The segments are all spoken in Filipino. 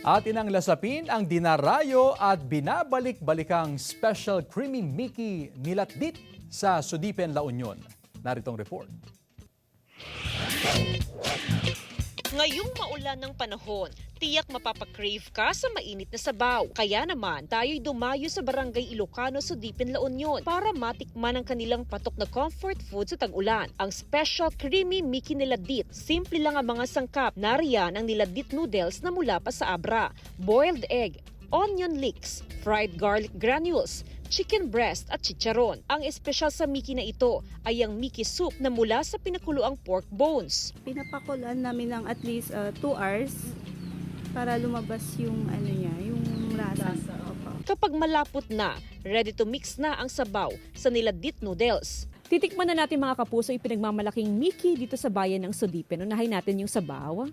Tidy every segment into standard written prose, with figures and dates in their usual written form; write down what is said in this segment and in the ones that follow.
Atin ang lasapin ang dinarayo at binabalik-balikang Special Creamy Mickey nilatdit sa Sudipen, La Union. Naritong report. Ngayong maulan ng panahon, tiyak mapapakrave ka sa mainit na sabaw. Kaya naman, tayo'y dumayo sa Barangay Ilocano, Sudipen, La Union para matikman ang kanilang patok na comfort food sa tag-ulan. Ang Special Creamy Mickey Niladit. Simple lang ang mga sangkap. Nariyan ang niladit noodles na mula pa sa Abra, boiled egg, onion leeks, fried garlic granules, chicken breast at chicharon. Ang espesyal sa Mickey na ito ay ang Mickey soup na mula sa pinakuloang pork bones. Pinapakulan namin ng at least 2 hours para lumabas yung yung lasa. Kapag malapot na, ready to mix na ang sabaw sa niladit noodles. Titikman na natin mga kapuso yung pinagmamalaking Mickey dito sa bayan ng Sudipen. Unahin natin yung sabaw.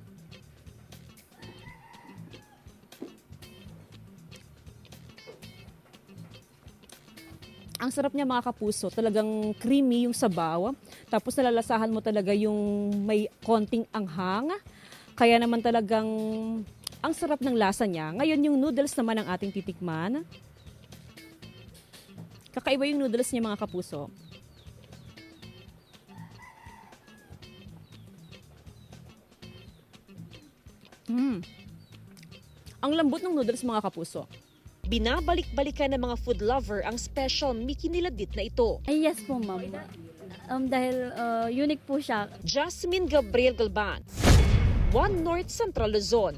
Ang sarap niya mga kapuso, talagang creamy yung sabaw. Tapos nalalasahan mo talaga yung may konting anghang. Kaya naman talagang ang sarap ng lasa niya. Ngayon yung noodles naman ang ating titikman. Kakaiba yung noodles niya mga kapuso. Ang lambot ng noodles mga kapuso. Binabalik-balikan ng mga food lover ang special Mickey Niladit na ito. Ay, yes po, ma'am. Dahil unique po siya. Jasmine Gabriel Galban, One North Central Luzon.